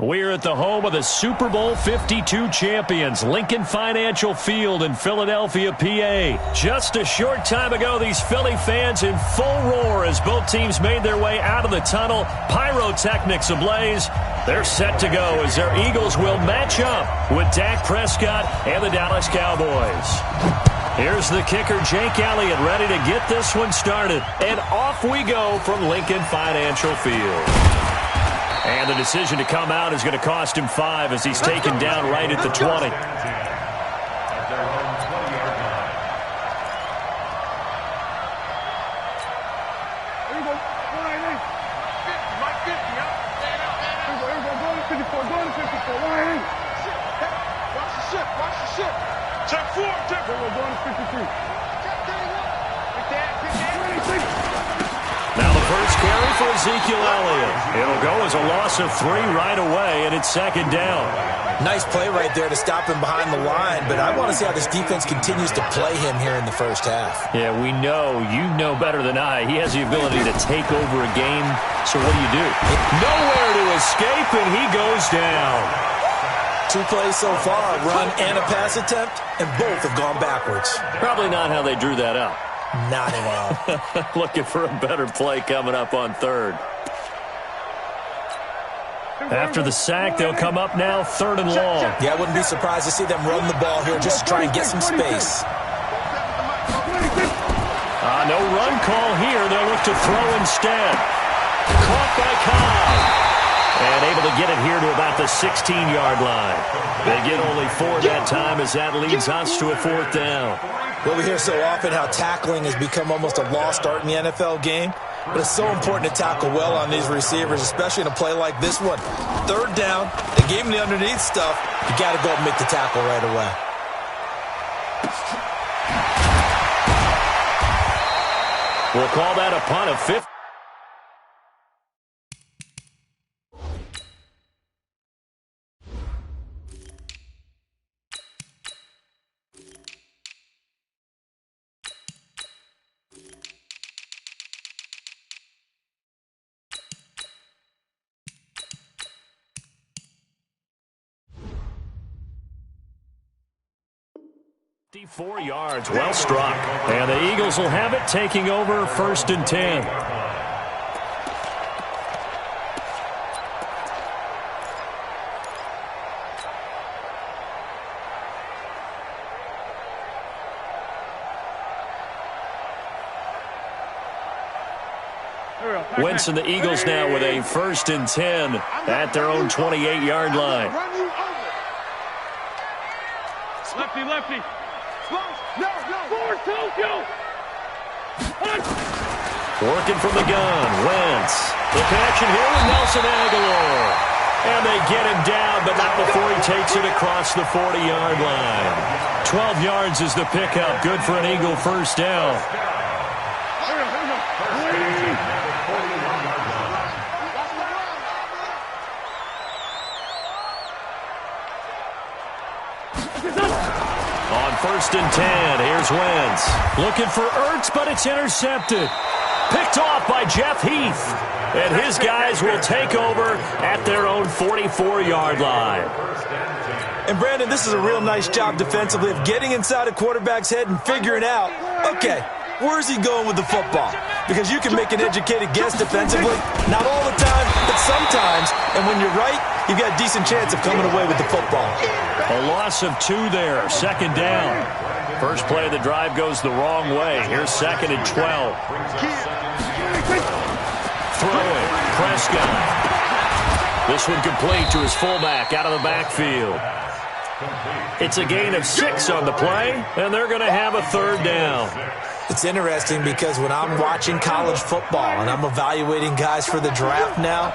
We're at the home of the Super Bowl 52 champions, Lincoln Financial Field in Philadelphia, PA. Just a short time ago, these Philly fans in full roar as both teams made their way out of the tunnel. Pyrotechnics ablaze. They're set to go as their Eagles will match up with Dak Prescott and the Dallas Cowboys. Here's the kicker, Jake Elliott, ready to get this one started. And off we go from Lincoln Financial Field. And the decision to come out is going to cost him 5 as he's taken down right at the 20. Now the first carry for Ezekiel Elliott. It'll go as a loss of 3 right away, and it's second down. Nice play right there to stop him behind the line, but I want to see how this defense continues to play him here in the first half. Yeah, we know, you know better than I, he has the ability to take over a game, so what do? Nowhere to escape, and he goes down. 2 plays so far, a run and a pass attempt, and both have gone backwards. Probably not how they drew that up. Not at all. Looking for a better play coming up on third. After the sack, they'll come up now, 3rd and long. Yeah, I wouldn't be surprised to see them run the ball here just to try and get some space. No run call here. They'll look to throw instead. Caught by Cobb. And able to get it here to about the 16-yard line. They get only 4 that time as that leads us to a 4th down. Well, we hear so often how tackling has become almost a lost art in the NFL game. But it's so important to tackle well on these receivers, especially in a play like this one. 3rd down, they gave him the underneath stuff. You got to go and make the tackle right away. We'll call that a punt of 50. Four yards, well struck. And the Eagles will have it, taking over 1st and 10. Wentz and the Eagles now with a 1st and 10 at their own 28-yard line. Lefty, lefty. No. Working from the gun, Wentz. The connection here with Nelson Aguilar. And they get him down, but not before he takes it across the 40-yard line. 12 yards is the pickup. Good for an Eagle 1st down. On 1st and 10, here's Wentz. Looking for Ertz, but it's intercepted. Picked off by Jeff Heath. And his guys will take over at their own 44-yard line. And, Brandon, this is a real nice job defensively of getting inside a quarterback's head and figuring out, okay, where's he going with the football? Because you can make an educated guess defensively. Not all the time, but sometimes. And when you're right, you've got a decent chance of coming away with the football. A loss of 2 there, 2nd down. First play of the drive goes the wrong way. Here's 2nd and 12. Throwing, Prescott. This one complete to his fullback out of the backfield. It's a gain of 6 on the play, and they're going to have a 3rd down. It's interesting because when I'm watching college football and I'm evaluating guys for the draft now,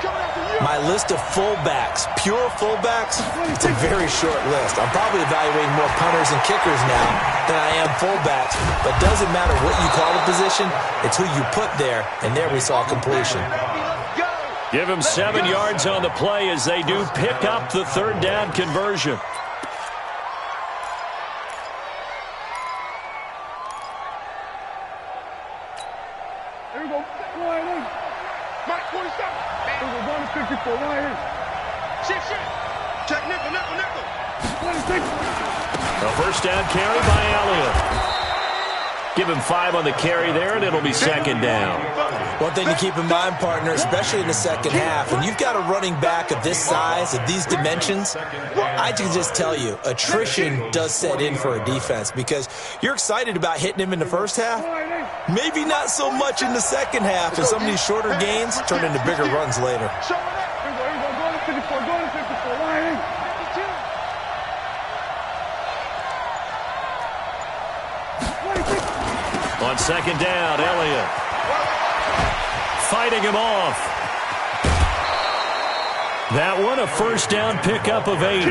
my list of fullbacks, pure fullbacks, it's a very short list. I'm probably evaluating more punters and kickers now than I am fullbacks, but it doesn't matter what you call the position, it's who you put there, and there we saw completion. Give him 7 yards on the play as they do pick up the 3rd down conversion. There we go. Mike, 47. There we go. 154. Right here. Shit. Check nickel. A first down carry by Elliott. Give him 5 on the carry there, and it'll be second down. One thing to keep in mind, partner, especially in the second half, when you've got a running back of this size, of these dimensions, I can just tell you, attrition does set in for a defense because you're excited about hitting him in the first half. Maybe not so much in the second half, and some of these shorter gains turn into bigger runs later. On second down, Elliott fighting him off. That one, a first down pickup of 8.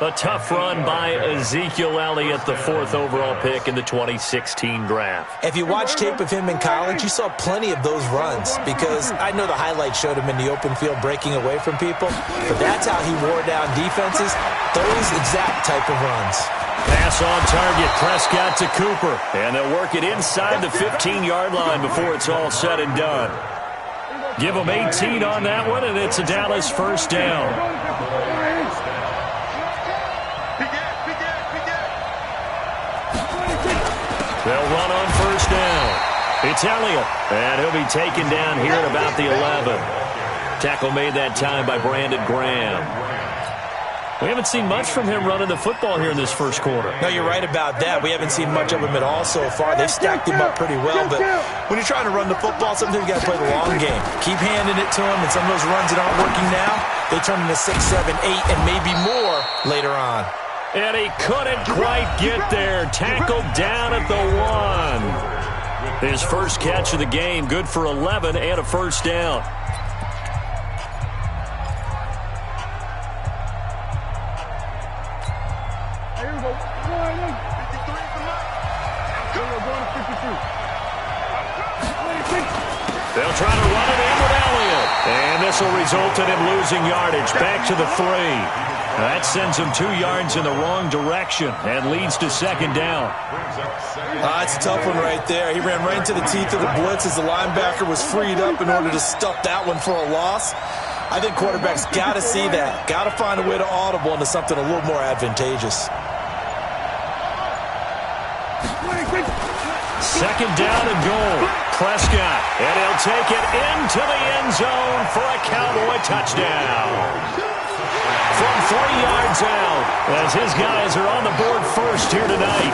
A tough run by Ezekiel Elliott, the 4th overall pick in the 2016 draft. If you watch tape of him in college, you saw plenty of those runs because I know the highlights showed him in the open field breaking away from people, but that's how he wore down defenses, those exact type of runs. Pass on target, Prescott to Cooper. And they'll work it inside the 15-yard line before it's all said and done. Give them 18 on that one, and it's a Dallas first down. They'll run on first down. It's Elliott, and he'll be taken down here at about the 11. Tackle made that time by Brandon Graham. We haven't seen much from him running the football here in this first quarter. No, you're right about that. We haven't seen much of him at all so far. They've stacked him up pretty well, but when you're trying to run the football, sometimes you got to play the long game. Keep handing it to him, and some of those runs that aren't working now, they turn into 6, 7, 8, and maybe more later on. And he couldn't quite get there. Tackled down at the 1. His first catch of the game, good for 11 and a first down. They'll try to run it in with Elliott. And this will result in him losing yardage. Back to the 3. That sends him 2 yards in the wrong direction and leads to second down. It's a tough one right there. He ran right into the teeth of the blitz as the linebacker was freed up in order to stuff that one for a loss. I think quarterbacks got to see that. Got to find a way to audible into something a little more advantageous. Second down and goal. Prescott, and he'll take it into the end zone for a Cowboy touchdown. From 3 yards out, as his guys are on the board first here tonight.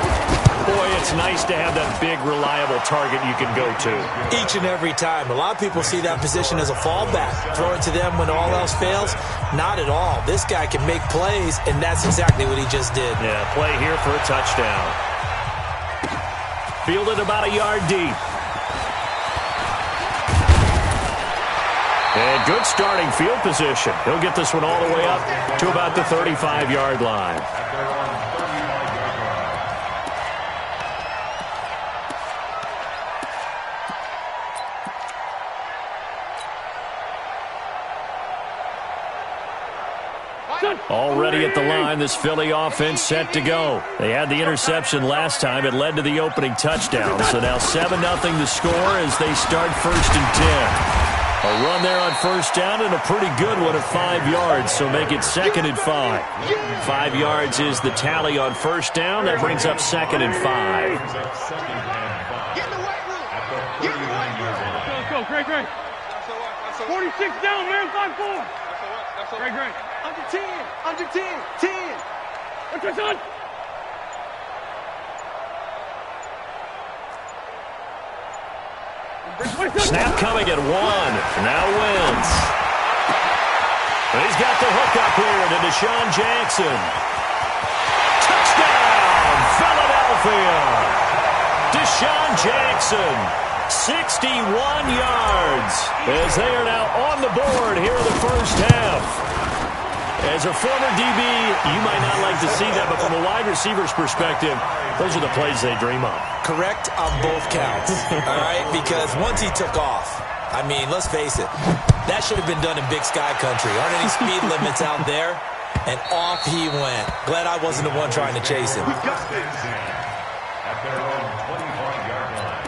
Boy, it's nice to have that big, reliable target you can go to. Each and every time. A lot of people see that position as a fallback. Throw it to them when all else fails. Not at all. This guy can make plays, and that's exactly what he just did. Yeah, play here for a touchdown. Fielded about a yard deep. And good starting field position. He'll get this one all the way up to about the 35-yard line. Already at the line, this Philly offense set to go. They had the interception last time. It led to the opening touchdown. So now 7-0 the score as they start first and 10. A run there on first down and a pretty good one at 5 yards, so make it second and 5. 5 yards is the tally on first down. That brings up second and 5. Get in the white room. Get in the white room. Let's go, Great. 46 down, man, 5-4. Great. Under 10. 10. What's your son? Snap coming at 1. Now Wentz. He's got the hook up here to Deshaun Jackson. Touchdown, Philadelphia. Deshaun Jackson, 61 yards, as they are now on the board here in the first half. As a former DB, you might not like to see that, but from a wide receiver's perspective, those are the plays they dream of. Correct on both counts, all right? Because once he took off, I mean, let's face it, that should have been done in Big Sky Country. Aren't any speed limits out there? And off he went. Glad I wasn't the one trying to chase him. At their own 25-yard line.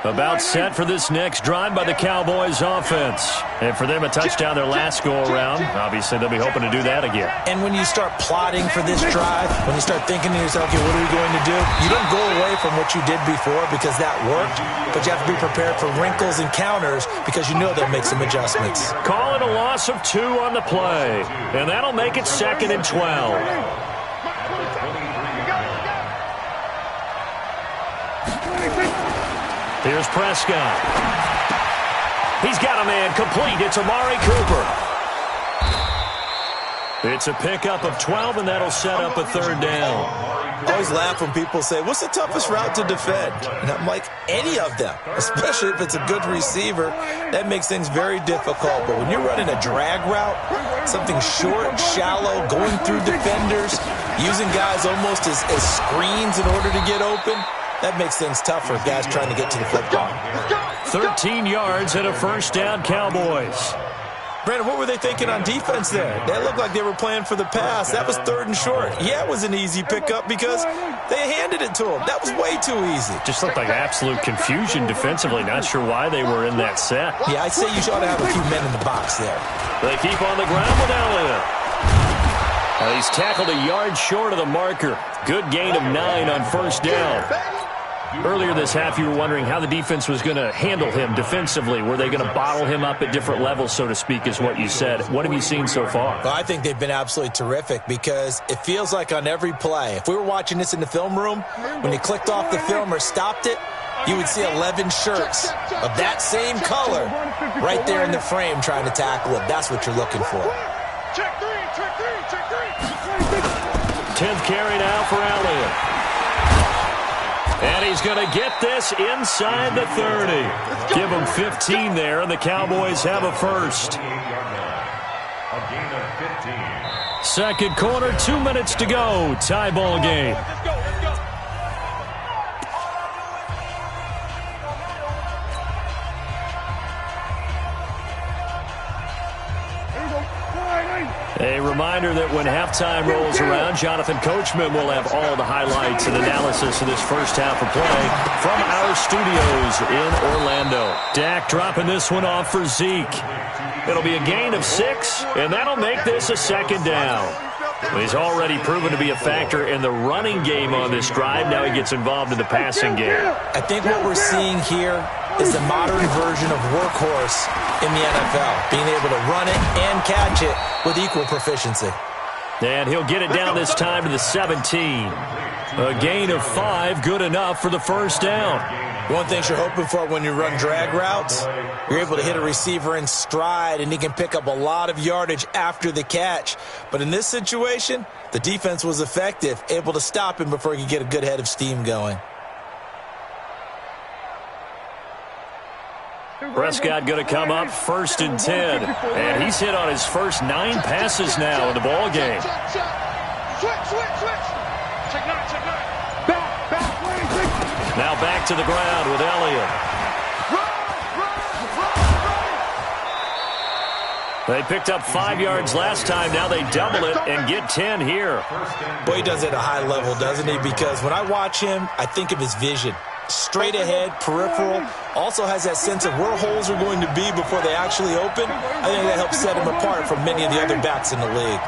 About set for this next drive by the Cowboys offense. And for them, a touchdown their last go-around. Obviously, they'll be hoping to do that again. And when you start plotting for this drive, when you start thinking to yourself, okay, what are we going to do? You don't go away from what you did before because that worked, but you have to be prepared for wrinkles and counters because you know they'll make some adjustments. Call it a loss of 2 on the play. And that'll make it 2nd and 12. Here's Prescott. He's got a man complete. It's Amari Cooper. It's a pickup of 12, and that'll set up a 3rd down. I always laugh when people say, what's the toughest route to defend? And I'm like, any of them, especially if it's a good receiver. That makes things very difficult. But when you're running a drag route, something short, shallow, going through defenders, using guys almost as screens in order to get open, that makes things tough for guys trying to get to the football. 13 yards and a 1st down, Cowboys. Brandon, what were they thinking on defense there? They looked like they were playing for the pass. That was 3rd and short. Yeah, it was an easy pickup because they handed it to them. That was way too easy. Just looked like absolute confusion defensively. Not sure why they were in that set. Yeah, I'd say you ought to have a few men in the box there. They keep on the ground with Elliott. He's tackled a yard short of the marker. Good gain of 9 on 1st down. Earlier this half, you were wondering how the defense was going to handle him defensively. Were they going to bottle him up at different levels, so to speak, is what you said. What have you seen so far? Well, I think they've been absolutely terrific because it feels like on every play, if we were watching this in the film room, when you clicked off the film or stopped it, you would see 11 shirts of that same color right there in the frame trying to tackle him. That's what you're looking for. Check 3, check 3, check 3. 10th carry now for Elliott. And he's going to get this inside the 30. Give him 15 there, and the Cowboys have a 1st. A gain of 15. 2nd quarter, 2 minutes to go. Tie ball game. Let's go, let's go. A reminder that when halftime rolls around, Jonathan Coachman will have all the highlights and analysis of this first half of play from our studios in Orlando. Dak dropping this one off for Zeke. It'll be a gain of 6, and that'll make this a 2nd down. He's already proven to be a factor in the running game on this drive. Now he gets involved in the passing game. I think what we're seeing here is the modern version of workhorse in the NFL, being able to run it and catch it with equal proficiency. And he'll get it down this time to the 17. A gain of 5, good enough for the 1st down. One thing you're hoping for when you run drag routes, you're able to hit a receiver in stride, and he can pick up a lot of yardage after the catch. But in this situation, the defense was effective, able to stop him before he could get a good head of steam going. Prescott going to come up 1st and 10. And he's hit on his first 9 passes now in the ball game. Switch. Check 9, check 9. Now back to the ground with Elliott. They picked up 5 yards last time. Now they double it and get 10 here. Boy, he does it at a high level, doesn't he? Because when I watch him, I think of his vision. Straight ahead, peripheral, also has that sense of where holes are going to be before they actually open. I think that helps set him apart from many of the other backs in the league.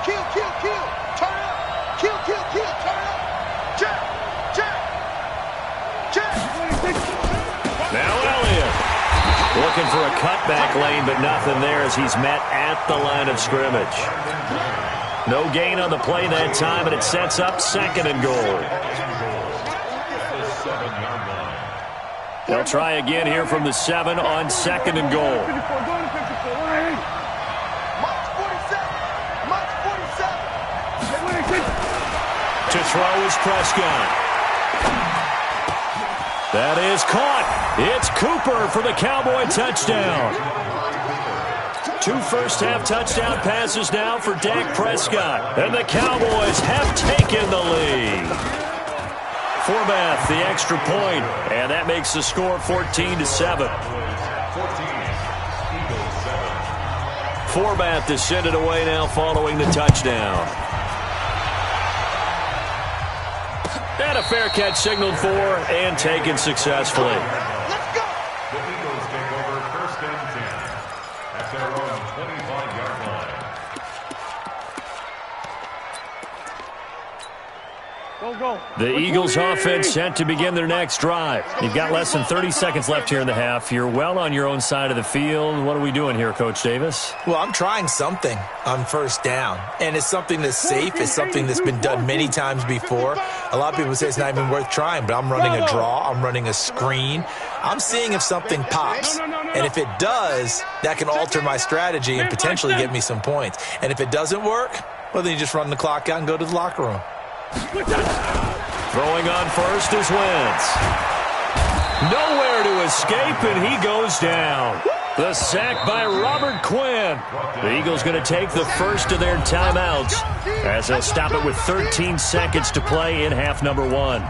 Kill. Turn up. Kill. Turn up. Check. Now Elliott looking for a cutback lane, but nothing there as he's met at the line of scrimmage. No gain on the play that time, and it sets up 2nd and goal. They'll try again here from the 7 on 2nd and goal. To throw is Prescott. That is caught. It's Cooper for the Cowboy touchdown. 2 first-half touchdown passes now for Dak Prescott. And the Cowboys have taken the lead. Forbath, the extra point, and that makes the score 14-7. Forbath to send it away now following the touchdown. And a fair catch signaled for and taken successfully. Let's go. The Eagles take over 1st and 10 at their own 25-yard line. Go. The Eagles offense set to begin their next drive. You've got less than 30 seconds left here in the half. You're well on your own side of the field. What are we doing here, Coach Davis? Well, I'm trying something on 1st down, and it's something that's safe. It's something that's been done many times before. A lot of people say it's not even worth trying, but I'm running a draw. I'm running a screen. I'm seeing if something pops, and if it does, that can alter my strategy and potentially get me some points. And if it doesn't work, well, then you just run the clock out and go to the locker room. Throwing on first is Wentz. Nowhere to escape, and he goes down. The sack by Robert Quinn. The Eagles going to take the first of their timeouts as they'll stop it with 13 seconds to play in half number 1.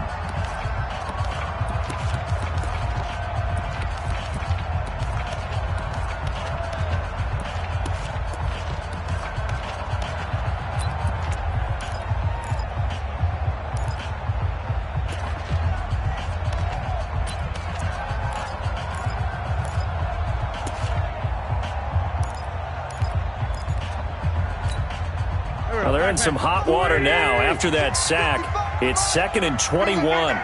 Well, they're in some hot water now. After that sack, it's 2nd and 21. 82.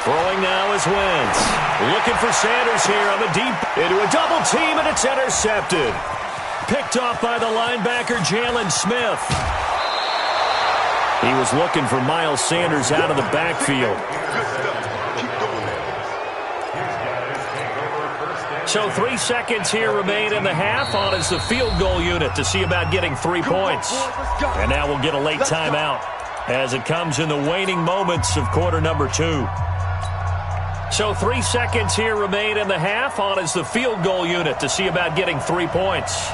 Throwing now is Wentz. Looking for Sanders here on the deep. Into a double team, and it's intercepted. Picked off by the linebacker, Jalen Smith. He was looking for Miles Sanders out of the backfield. So 3 seconds here remain in the half. On is the field goal unit to see about getting 3 points. And now we'll get a late timeout as it comes in the waning moments of quarter number 2. So 3 seconds here remain in the half. On is the field goal unit to see about getting 3 points.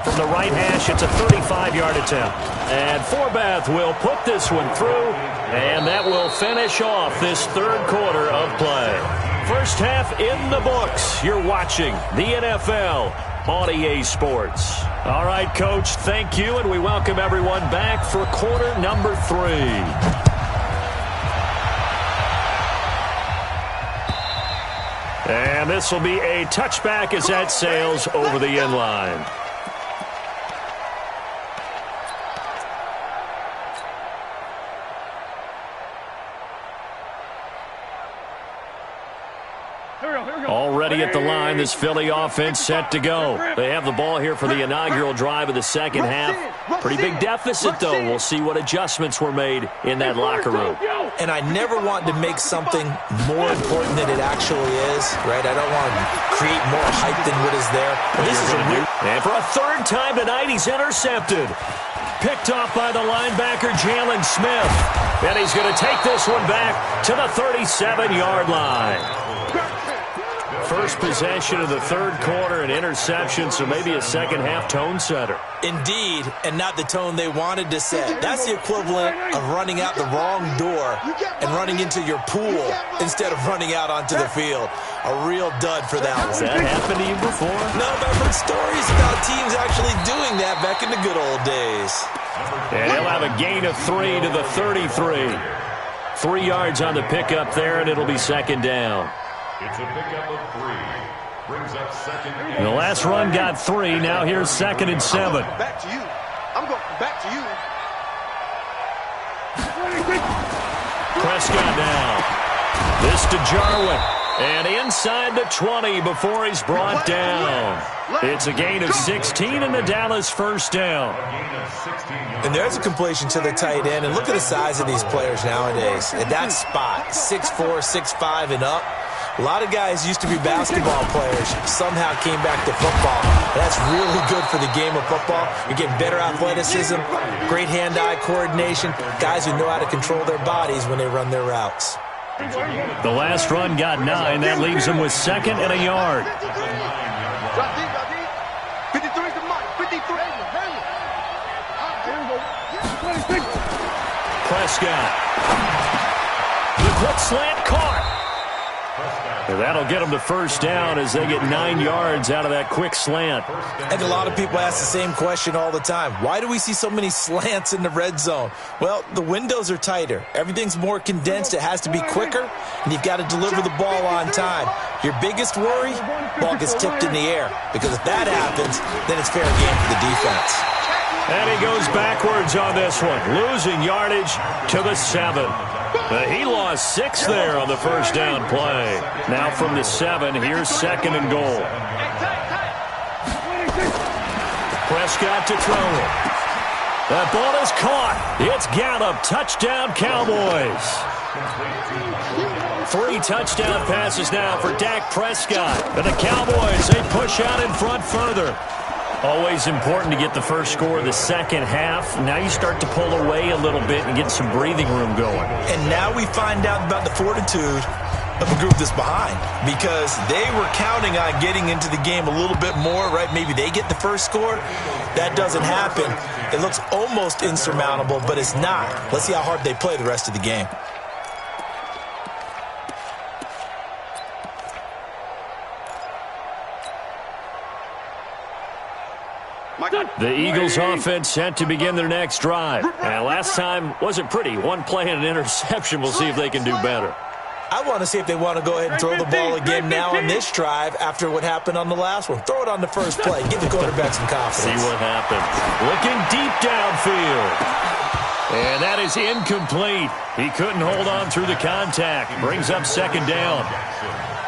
From the right hash, it's a 35-yard attempt. And Forbath will put this one through, and that will finish off this third quarter of play. First half in the books. You're watching the NFL on EA Sports. All right, Coach, thank you, and we welcome everyone back for quarter number 3. And this will be a touchback as that sails over the end line. Already at the line, this Philly offense set to go. They have the ball here for the inaugural drive of the second half. Pretty big deficit, though. We'll see what adjustments were made in that locker room. And I never want to make something more important than it actually is, right? I don't want to create more hype than what is there. But this is a new. And for a third time tonight, he's intercepted. Picked off by the linebacker, Jalen Smith. And he's going to take this one back to the 37-yard line. First possession of the third quarter, an interception, so maybe a second-half tone setter. Indeed, and not the tone they wanted to set. That's the equivalent of running out the wrong door and running into your pool instead of running out onto the field. A real dud for that one. Has that happened to you before? No, but I've heard stories about teams actually doing that back in the good old days. And he'll have a gain of 3 to the 33. 3 yards on the pickup there, and it'll be second down. It's a pickup of 3. Brings up second. The last run got 3. Now here's 2nd and 7. Back to you. I'm going back to you. Prescott now. This to Jarwin. And inside the 20 before he's brought down. It's a gain of 16 and the Dallas first down. And there's a completion to the tight end. And look at the size of these players nowadays. At that spot, 6'4", 6'5", and up. A lot of guys used to be basketball players, somehow came back to football. That's really good for the game of football. You're getting better athleticism, great hand-eye coordination, guys who know how to control their bodies when they run their routes. The last run got 9. That leaves them with 2nd and a yard. 53 to Mike. 53. Prescott. The quick slant caught. And that'll get them the first down as they get 9 yards out of that quick slant. I think a lot of people ask the same question all the time. Why do we see so many slants in the red zone? Well, the windows are tighter. Everything's more condensed. It has to be quicker, and you've got to deliver the ball on time. Your biggest worry, ball gets tipped in the air, because if that happens, then it's fair game for the defense. And he goes backwards on this one, losing yardage to the 7. He lost 6 there on the first down play. Now from the 7, here's 2nd and goal. Prescott to throw it. That ball is caught. It's Gallup. Touchdown, Cowboys. 3 touchdown passes now for Dak Prescott. And the Cowboys, they push out in front further. Always important to get the first score of the second half. Now you start to pull away a little bit and get some breathing room going. And now we find out about the fortitude of the group that's behind, because they were counting on getting into the game a little bit more, right? Maybe they get the first score. That doesn't happen. It looks almost insurmountable, but it's not. Let's see how hard they play the rest of the game. The Eagles offense set to begin their next drive. And last time wasn't pretty. 1 play and an interception. We'll see if they can do better. I want to see if they want to go ahead and throw the ball again now on this drive after what happened on the last one. Throw it on the first play. Give the quarterback some confidence. See what happens. Looking deep downfield. And that is incomplete. He couldn't hold on through the contact. Brings up 2nd down.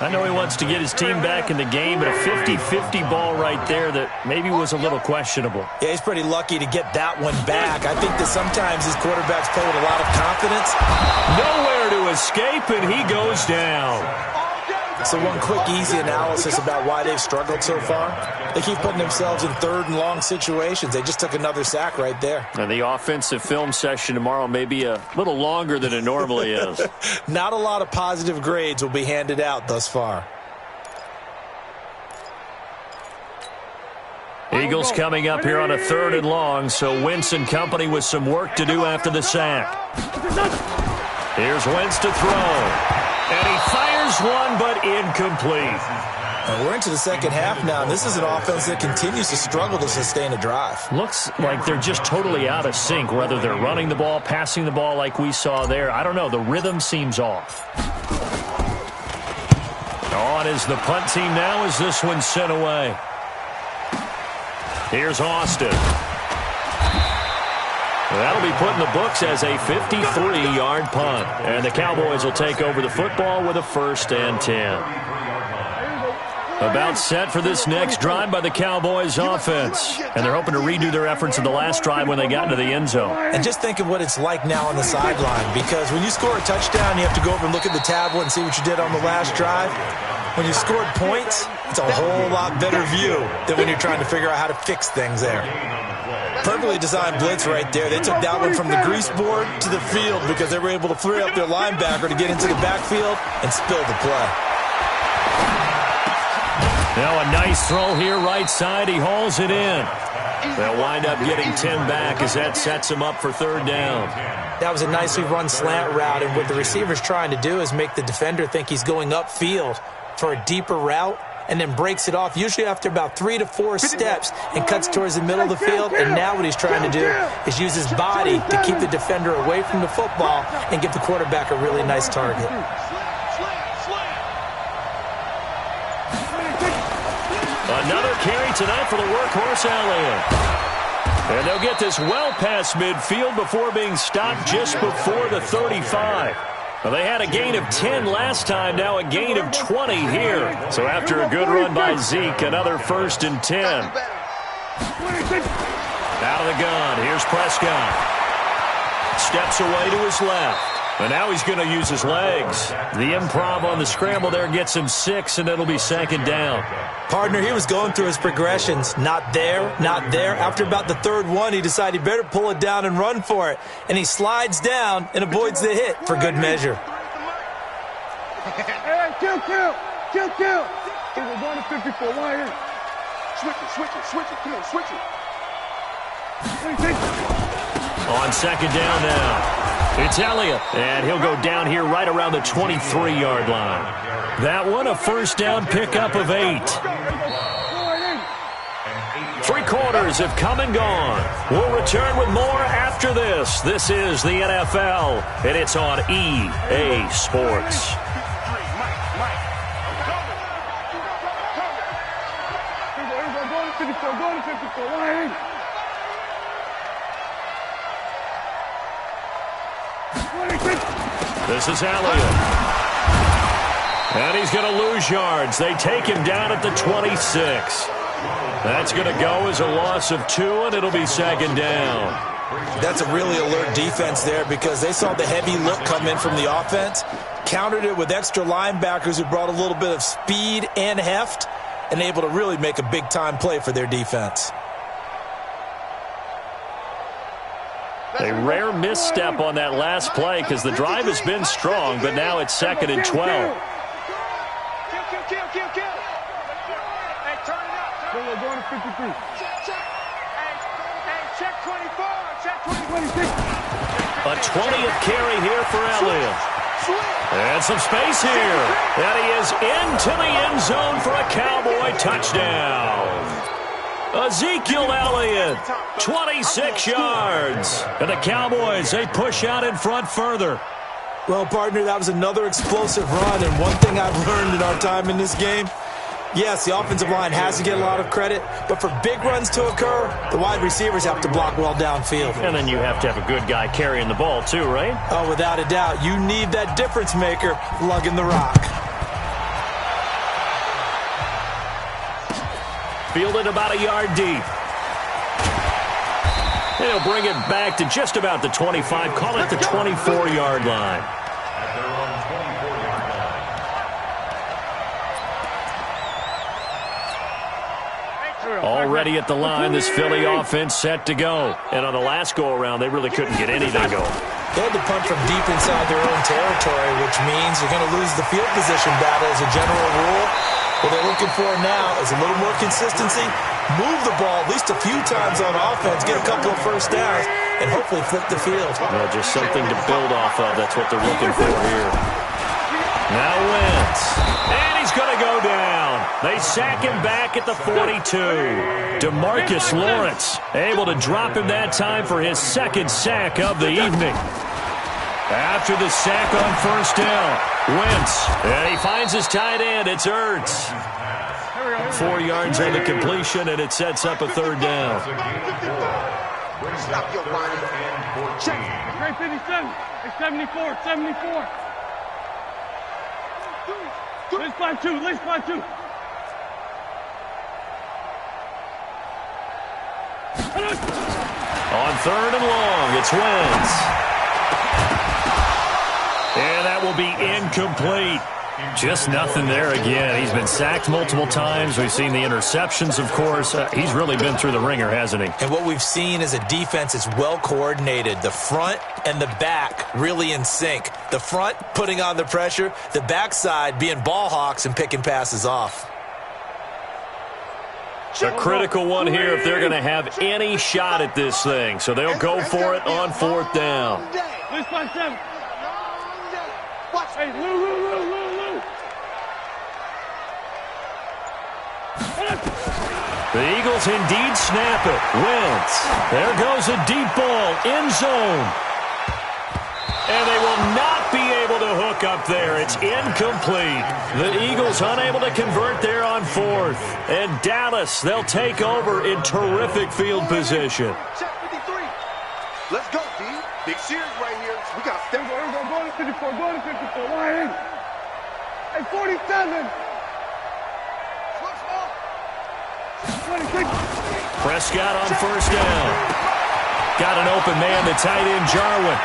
I know he wants to get his team back in the game, but a 50-50 ball right there that maybe was a little questionable. Yeah, he's pretty lucky to get that one back. I think that sometimes his quarterbacks play with a lot of confidence. Nowhere to escape, and he goes down. So one quick, easy analysis about why they've struggled so far. They keep putting themselves in 3rd and long situations. They just took another sack right there. And the offensive film session tomorrow may be a little longer than it normally is. Not a lot of positive grades will be handed out thus far. Eagles coming up here on a 3rd and long, so Wentz and company with some work to do after the sack. Here's Wentz to throw. And he fires one, but incomplete. And we're into the second half now. This is an offense that continues to struggle to sustain a drive. Looks like they're just totally out of sync, whether they're running the ball, passing the ball like we saw there. I don't know. The rhythm seems off. On is the punt team now as this one's sent away. Here's Austin. That'll be put in the books as a 53-yard punt. And the Cowboys will take over the football with a 1st and 10. About set for this next drive by the Cowboys offense. And they're hoping to redo their efforts in the last drive when they got into the end zone. And just think of what it's like now on the sideline, because when you score a touchdown, you have to go over and look at the tablet and see what you did on the last drive. When you scored points, it's a whole lot better view than when you're trying to figure out how to fix things there. Perfectly designed blitz right there. They took that one from the grease board to the field because they were able to free up their linebacker to get into the backfield and spill the play. Now a nice throw here right side. He hauls it in. They'll wind up getting 10 back as that sets him up for 3rd down. That was a nicely run slant route, and what the receiver's trying to do is make the defender think he's going upfield for a deeper route, and then breaks it off, usually after about 3 to 4 steps, and cuts towards the middle of the field. And now what he's trying to do is use his body to keep the defender away from the football and give the quarterback a really nice target. Another carry tonight for the workhorse Elliott. And they'll get this well past midfield before being stopped just before the 35. Well, they had a gain of 10 last time, now a gain of 20 here. So after a good run by Zeke, another 1st and 10. Out of the gun, here's Prescott. Steps away to his left. And now he's going to use his legs. The improv on the scramble there gets him 6, and it'll be 2nd down. Partner, he was going through his progressions. Not there, not there. After about the 3rd one, he decided he better pull it down and run for it. And he slides down and avoids the hit for good measure. Hey, kill. We're going to 54. Why here? Switch it. Come on, switch it. On 2nd down now. It's Elliott, and he'll go down here right around the 23-yard line. That one, a first down pickup of 8. 3 quarters have come and gone. We'll return with more after this. This is the NFL, and it's on EA Sports. This is Elliott. And he's going to lose yards. They take him down at the 26. That's going to go as a loss of 2, and it'll be second down. That's a really alert defense there because they saw the heavy look come in from the offense, countered it with extra linebackers who brought a little bit of speed and heft, and able to really make a big-time play for their defense. A rare misstep on that last play because the drive has been strong, but now it's second and 12. Kill. Hey, turn it up. We're going to 53. Check 24. Check 26. A 20th carry here for Elliott. And some space here. And he is into the end zone for a Cowboy touchdown. Ezekiel Elliott, 26 yards. And the Cowboys, they push out in front further. Well, partner, that was another explosive run, and one thing I've learned in our time in this game, yes, the offensive line has to get a lot of credit, but for big runs to occur, the wide receivers have to block well downfield. And then you have to have a good guy carrying the ball too, right? Oh, without a doubt. You need that difference maker lugging the rock. Fielded about a yard deep. And he'll bring it back to just about the 25. Call it the 24-yard line. Already at the line, this Philly offense set to go. And on the last go-around, they really couldn't get anything going. They had to punt from deep inside their own territory, which means you're going to lose the field position battle as a general rule. What they're looking for now is a little more consistency, move the ball at least a few times on offense, get a couple of first downs, and hopefully flip the field. Well, just something to build off of. That's what they're looking for here. Now Wentz. And he's going to go down. They sack him back at the 42. DeMarcus Lawrence able to drop him that time for his second sack of the evening. After the sack on first down, Wentz, and he finds his tight end. It's Ertz. 4 yards on the completion, and it sets up a third down. Stop your whining. Check. Great 57. It's 74. 74. Let's fly 2. Let's fly 2. On third and long, it's Wentz. And that will be incomplete. Just nothing there again. He's been sacked multiple times. We've seen the interceptions, of course. He's really been through the ringer, hasn't he? And what we've seen is a defense that's well coordinated. The front and the back really in sync. The front putting on the pressure. The backside being ball hawks and picking passes off. A critical one here if they're going to have any shot at this thing. So they'll go for it on fourth down. Let's fly 7. Hey, Lou. The Eagles indeed snap it. Wentz. There goes a deep ball. End zone. And they will not be able to hook up there. It's incomplete. The Eagles unable to convert there on fourth. And Dallas, they'll take over in terrific field position. Check 53. Let's go, D. Big series right here. We got to step. Go to 54. Go to 54. Why? Hey, 47. Prescott on first down. Got an open man, the tight end, Jarwin.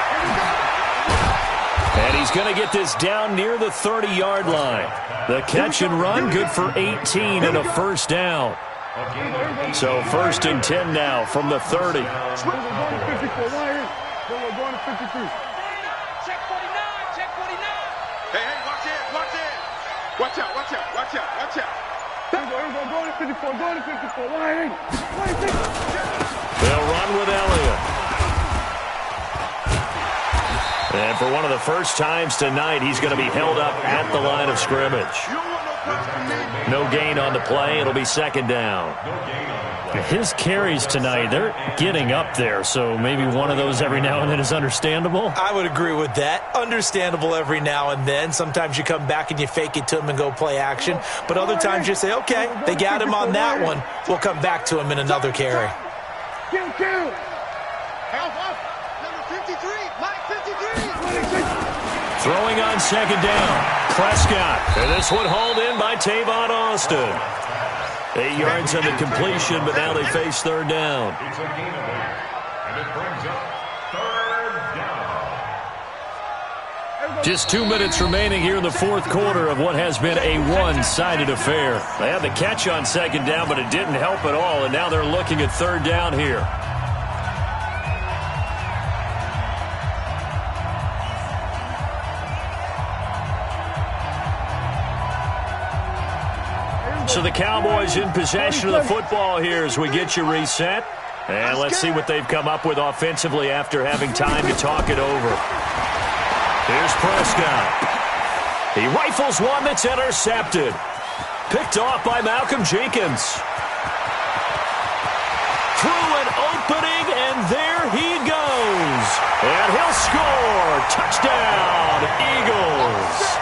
And he's going to get this down near the 30-yard line. The catch and run, good for 18 and a first down. So first and 10 now from the 30. We're going to 54. Why? We're going to 53. Check 49. Check 49. Hey, watch it. Watch out. Go to 54. Go to 54. Why? They'll run with Elliott. And for one of the first times tonight, he's going to be held up at the line of scrimmage. No gain on the play. It'll be second down. His carries tonight, they're getting up there, so maybe one of those every now and then is understandable. I would agree with that. Understandable every now and then. Sometimes you come back and you fake it to him and go play action. But other times you say, okay, they got him on that one. We'll come back to him in another carry. Number 53, Mike 53. Throwing on second down. Prescott. And this one hauled in by Tavon Austin. 8 yards on the completion, but now they face third down. It's a gain of 8, and it brings up third down. Just 2 minutes remaining here in the fourth quarter of what has been a one-sided affair. They had the catch on second down, but it didn't help at all, and now they're looking at third down here. So the Cowboys in possession of the football here as we get you reset. And let's see what they've come up with offensively after having time to talk it over. Here's Prescott. He rifles one that's intercepted. Picked off by Malcolm Jenkins. Through an opening, and there he goes. And he'll score. Touchdown, Eagles.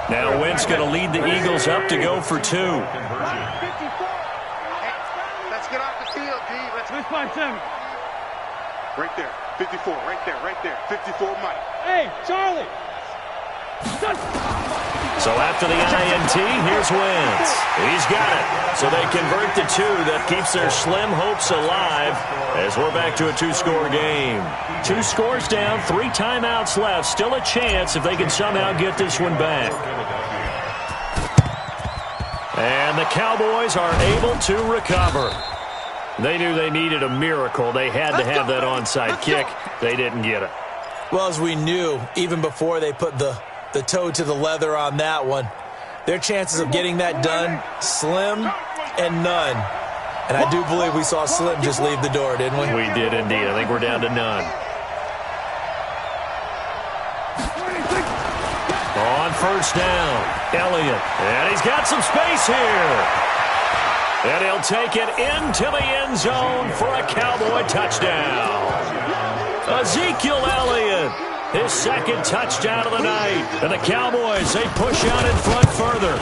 Now Wentz going to lead the Eagles up to go for 2. Let's get off the field, D. Let's find 7. Right there. 54. Right there. Right there. 54, Mike. Hey, Charlie. So after the INT, here's Wentz. He's got it. So they convert the 2. That keeps their slim hopes alive as we're back to a 2-score game. 2 scores down, 3 timeouts left. Still a chance if they can somehow get this one back. And the Cowboys are able to recover. They knew they needed a miracle. They had to have that onside kick. They didn't get it. Well, as we knew, even before they put the toe to the leather on that one, their chances of getting that done, slim and none. And I do believe we saw Slim just leave the door, didn't we? We did indeed. I think we're down to none. On first down, Elliott. And he's got some space here. And he'll take it into the end zone for a Cowboy touchdown. Ezekiel Elliott, his second touchdown of the night. And the Cowboys, they push out in front further.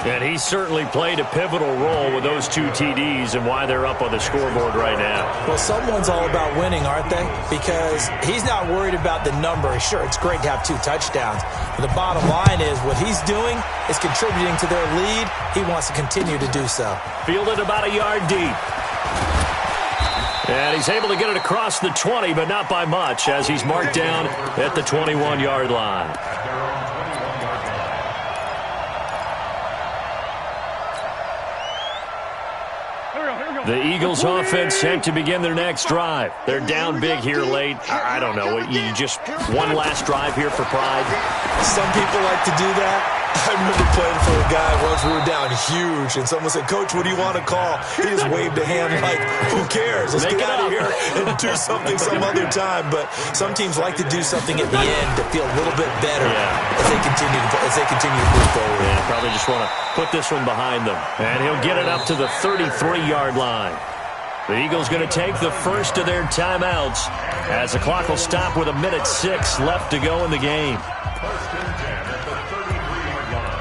And he certainly played a pivotal role with those 2 TDs and why they're up on the scoreboard right now. Well, someone's all about winning, aren't they? Because he's not worried about the number. Sure, it's great to have 2 touchdowns. But the bottom line is what he's doing is contributing to their lead. He wants to continue to do so. Fielded about a yard deep. And he's able to get it across the 20, but not by much, as he's marked down at the 21-yard line. The Eagles offense set to begin their next drive. They're down big here late. I don't know. You just one last drive here for pride. Some people like to do that. I remember playing for a guy once. We were down huge, and someone said, "Coach, what do you want to call?" He just waved a hand like, "Who cares? Let's get out of here and do something some other time." But some teams like to do something at the end to feel a little bit better as they continue to move forward. Yeah, probably just want to put this one behind them. And he'll get it up to the 33-yard line. The Eagles going to take the first of their timeouts as the clock will stop with 1:06 left to go in the game. First and 10 at the 33-yard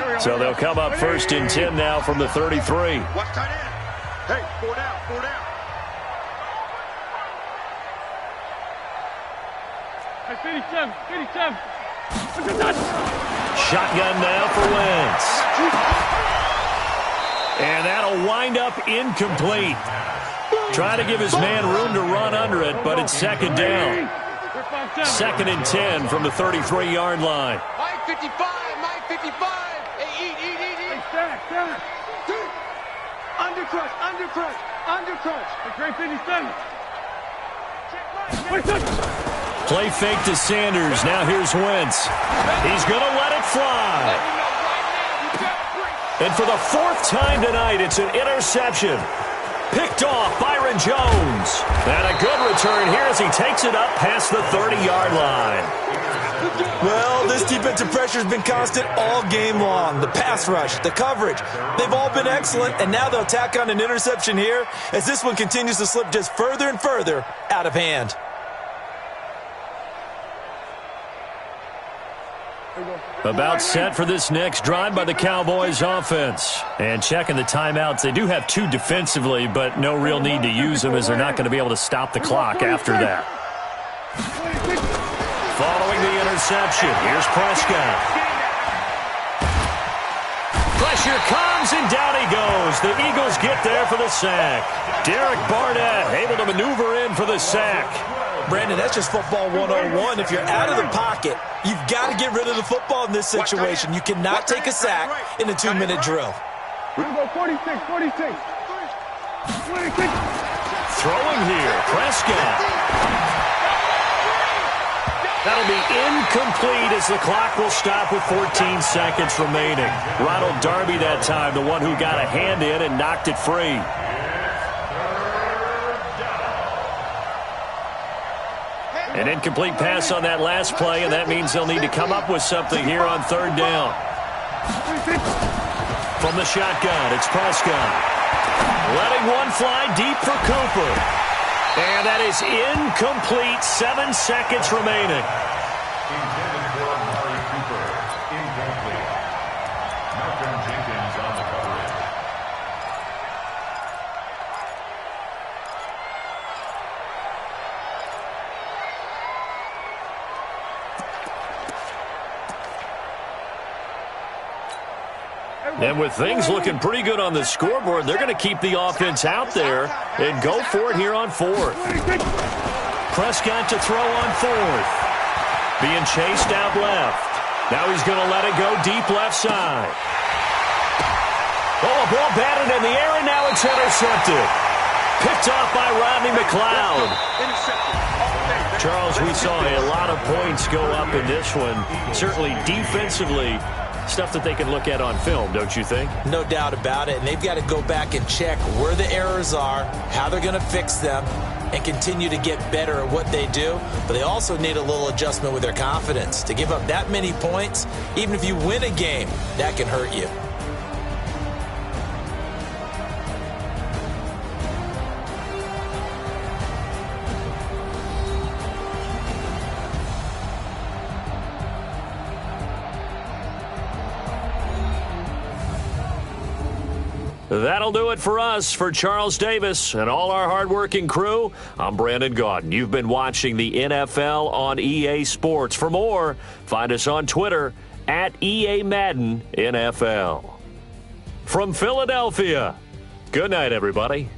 line. So they'll come up first and 10 now from the 33. Watch tight end. Hey, 4 down, 4 down. Hey, 57. Shotgun now for Wentz. And that'll wind up incomplete. Trying to give his man room to run under it, but it's second down. Second and 10 from the 33-yard line. Mike 55, Mike 55. Hey, eat. Stack. Undercrush. Hey, great 57. Play fake to Sanders. Now here's Wentz. He's going to let it fly. And for the fourth time tonight, it's an interception. Picked off Byron Jones. And a good return here as he takes it up past the 30-yard line. Well, this defensive pressure has been constant all game long. The pass rush, the coverage, they've all been excellent, and now they'll tack on an interception here as this one continues to slip just further and further out of hand. About set for this next drive by the Cowboys offense. And checking the timeouts. They do have 2 defensively, but no real need to use them as they're not going to be able to stop the clock after that. Following the interception, here's Prescott. Pressure comes, and down he goes. The Eagles get there for the sack. Derek Barnett able to maneuver in for the sack. Brandon, that's just football 101. If you're out of the pocket, you've got to get rid of the football in this situation. You cannot take a sack in a 2-minute drill. 46. Throwing here, Prescott. That'll be incomplete as the clock will stop with 14 seconds remaining. Ronald Darby that time, the one who got a hand in and knocked it free. An incomplete pass on that last play, and that means they'll need to come up with something here on 3rd down. From the shotgun, it's Prescott. Letting one fly deep for Cooper. And that is incomplete. 7 seconds remaining. Intended for Amari Cooper. Incomplete. Malcolm Jenkins on the coverage. And with things looking pretty good on the scoreboard, they're going to keep the offense out there and go for it here on 4th. Prescott to throw on 4th. Being chased out left. Now he's going to let it go deep left side. Oh, a ball batted in the air, and now it's intercepted. Picked off by Rodney McLeod. Charles, we saw a lot of points go up in this one. Certainly defensively, stuff that they can look at on film, don't you think? No doubt about it, and they've got to go back and check where the errors are, how they're going to fix them, and continue to get better at what they do. But they also need a little adjustment with their confidence. To give up that many points, even if you win a game, that can hurt you. That'll do it for us. For Charles Davis and all our hardworking crew, I'm Brandon Gaudin. You've been watching the NFL on EA Sports. For more, find us on Twitter at EA Madden NFL. From Philadelphia, good night, everybody.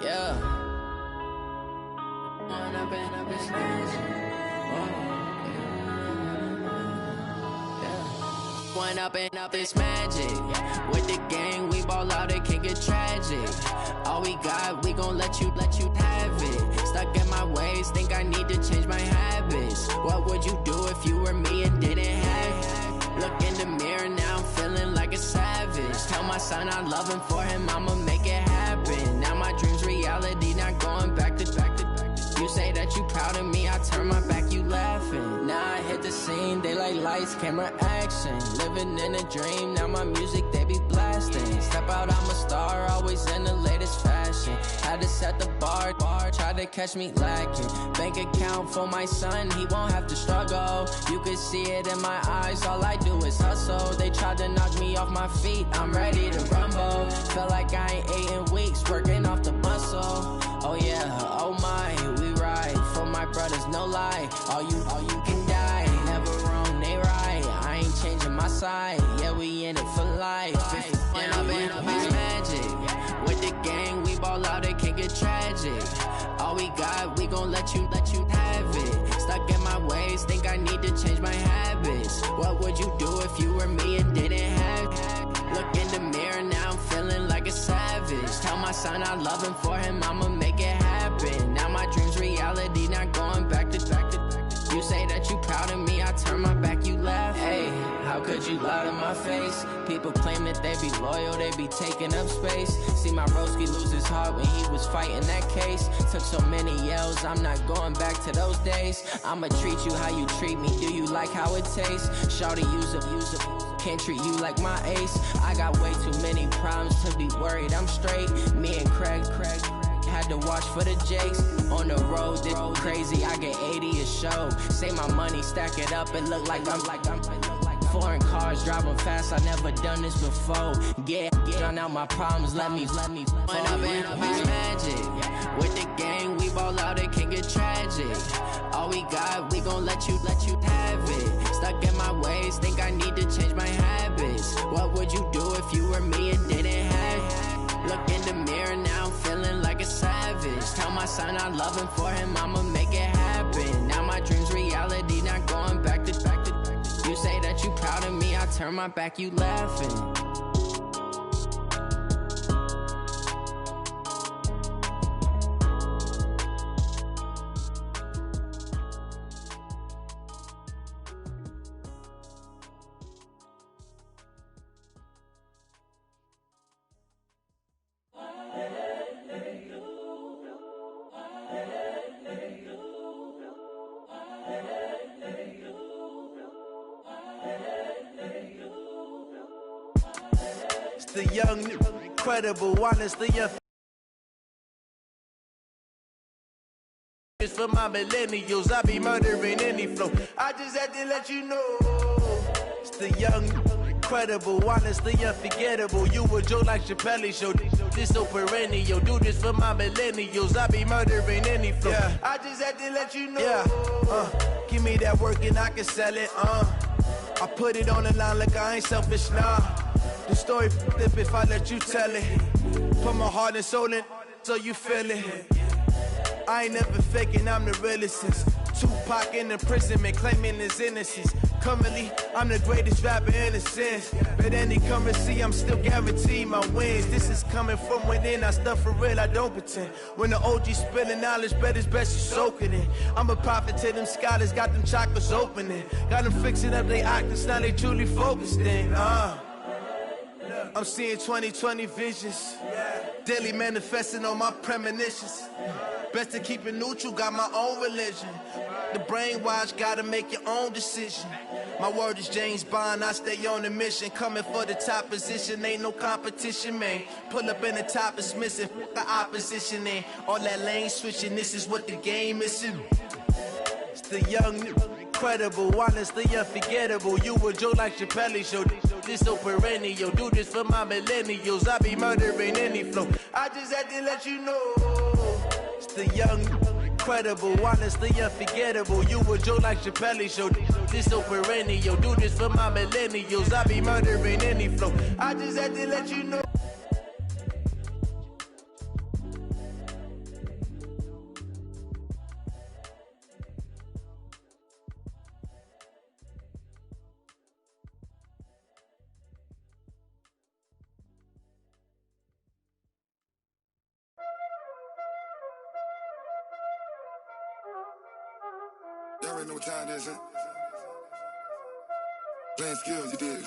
Yeah. When I've been up this When up this magic. With the gang, we ball out, it can get tragic. All we got, we gon' let you have it. Stuck in my ways, think I need to change my habits. What would you do if you were me and didn't have it? Look in the mirror, now I'm feeling like a savage. Tell my son I love him, for him I'ma make it happen. Now my dream's reality, not going back to. You say that you proud of me, I turn my back, you laughing. Now I hit the scene, daylight lights, camera action. Living in a dream, now my music, they be blasting. Step out, I'm a star, always in the latest fashion. Had to set the bar, try to catch me lacking. Bank account for my son, he won't have to struggle. You can see it in my eyes, all I do is hustle. They tried to knock me off my feet, I'm ready to rumble. Felt like I ain't ate in weeks, working off the muscle. Oh yeah, oh my, we ride for my brothers, no lie. All you can die, never wrong, they right. I ain't changing my side, yeah, we in it for life. When I've been up this magic. With the gang, we ball out, it can get tragic. All we got, we gon' let you have it. Stuck in my ways, think I need to change my habits. What would you do if you were me and didn't have it? Look in the mirror, now I'm feeling like a savage. Tell my son I love him, for him I'ma make it happen. Now my dream's reality, not going back to. You say that you proud of me, I turn my back, you laugh. Hey, how could you lie to my face? People claim that they be loyal, they be taking up space. See my broski lose his heart when he was fighting that case. Took so many yells, I'm not going back to those days. I'ma treat you how you treat me, do you like how it tastes? Shawty, use up. Can't treat you like my ace. I got way too many problems to be worried, I'm straight. Me and Craig had to watch for the Jakes. On the road, this crazy, I get 80 a show. Say my money, stack it up, it look like I'm foreign cars, driving fast, I never done this before. Get drown out my problems, let me When I've been up this magic. With the gang, we ball out, it can get tragic. All we got, we gon' let you have it. Stuck in my ways, think I need to change my habits. What would you do if you were me and didn't have it? Look in the mirror, now I'm feeling like a savage. Tell my son I love him, for him I'ma make it happen. Now my dream's reality, not going back to. You say that you proud of me, I turn my back, you laughing. The young, incredible, honestly, it's for my millennials, I be murdering any flow. I just had to let you know. It's the young, incredible, honestly, unforgettable. You a joke like Chappelle show. This so perennial. Do this for my millennials, I be murdering any flow. Yeah. I just had to let you know. Yeah. Give me that work and I can sell it. I put it on the line like I ain't selfish, nah. The story flip if I let you tell it. Put my heart and soul in so you feel it. I ain't never faking, I'm the realest since Tupac in imprisonment, claiming his innocence. Currently, I'm the greatest rapper in a sense. But any currency, I'm still guaranteed my wins. This is coming from within, I stuff for real, I don't pretend. When the OG spilling knowledge, bet it's best you soak it in. I'm a prophet to them scholars, got them chakras opening. Got them fixing up they octaves, now they truly focused in. I'm seeing 2020 visions, daily manifesting on my premonitions. Best to keep it neutral, got my own religion. The brainwash, gotta make your own decision. My word is James Bond, I stay on the mission. Coming for the top position, ain't no competition, man. Pull up in the top, it's missing, the opposition in. All that lane switching, this is what the game is. It's the young, incredible, honestly unforgettable. You a joke like Chappelle show. This so perennial. Do this for my millennials, I be murdering any flow. I just had to let you know. It's the young, incredible, honestly unforgettable. You a joke like Chappelle show. This so perennial. Do this for my millennials, I be murdering any flow. I just had to let you know. y'all already know what time it is, huh? Playing skills, you did.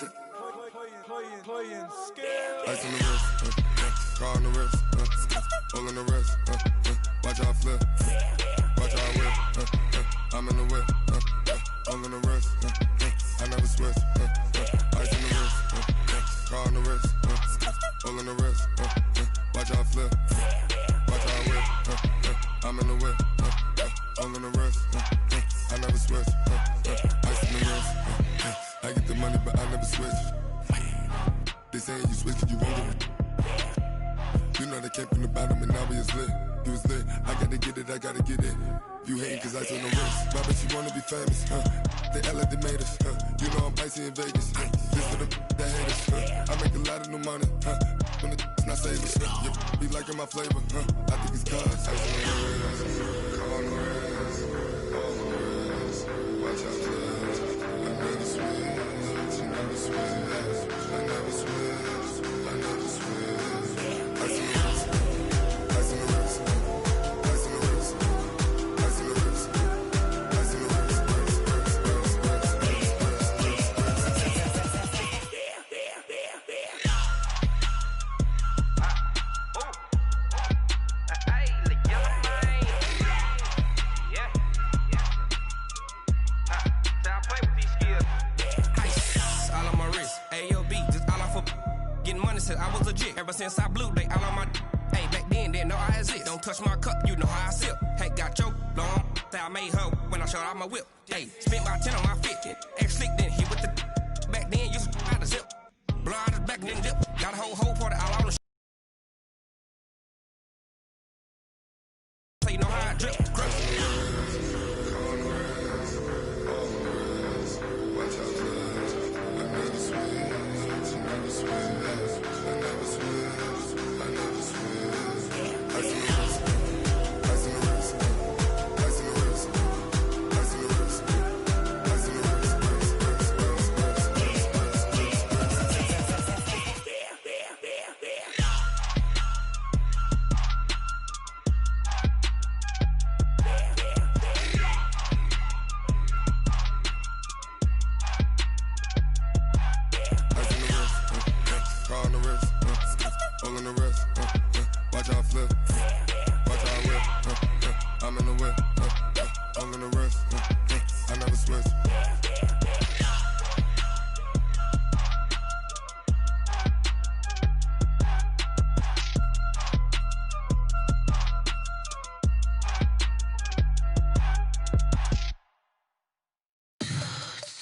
Playing skills. Ice on the wrist, car on the wrist, hole in the wrist, watch how I flip, watch how I whip, I'm in the whip, hole in the wrist, I never switch, ice on the wrist, car on the wrist, hole in the wrist, watch how I flip, watch how I whip, I'm in the whip, hole in the wrist, I never switch, ice on the wrist, I get the money but I never switch. They saying you switch 'cause you won't get it. You know they came from the bottom and now we is lit. You was lit, I gotta get it, I gotta get it. You hating 'cause ice on the wrist. Why bet you wanna be famous, They act like they made us, You know I'm icy in Vegas, This for the that hate us, I make a lot of new money, When the not savers, You be liking my flavor, I think it's cause ice on the wrist, car on the wrist, all on the wrist. Watch out, cuz I never switch, you never switch. I never switch, I never switch. Ice in the wrist, ice in the wrist, ice in the wrist, ice in the wrist, ice in the wrist, I was legit ever since I blew they all on my hey back then didn't know I exist. Don't touch my cup, you know how I sip. Hey, got choked long that I made her when I showed out my whip. Hey, spent about 10 on my 50. Ex slick then hit with the back then used to out the zip. Blow out his back and then dip. Got a whole party all on the so you know how I drip.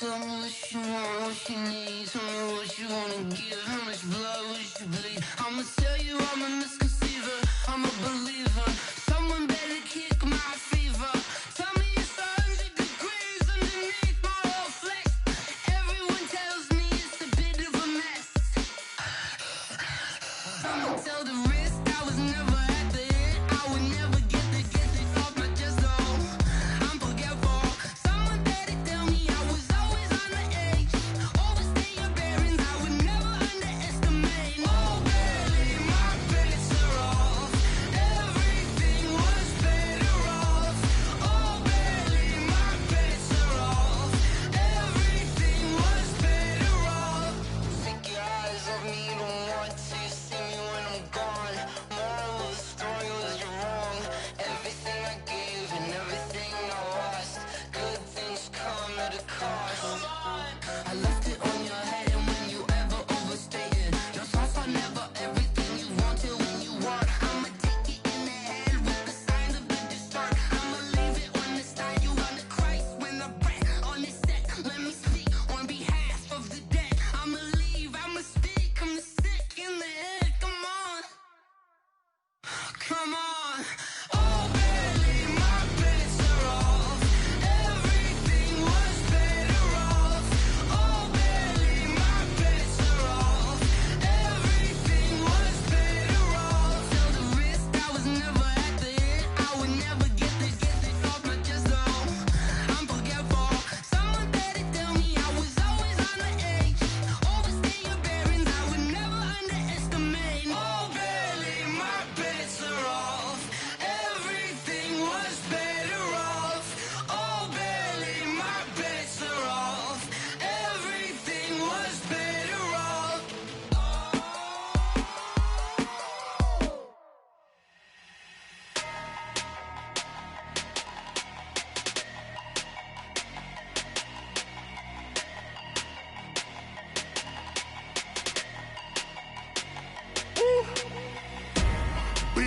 Tell me what you want, what you need. Tell me what you wanna give. How much blood would you bleed? I'ma tell you I'm a misconceiver. I'm a believer. Someone better kick my fever. Tell me it's 100 degrees underneath my whole flesh. Everyone tells me it's a bit of a mess. I'ma tell the risk I was never at the end. I would never get it off my chest. Oh, I'm forgetful. Someone better tell me I was always on the edge. Overstay your bearings. I would never underestimate.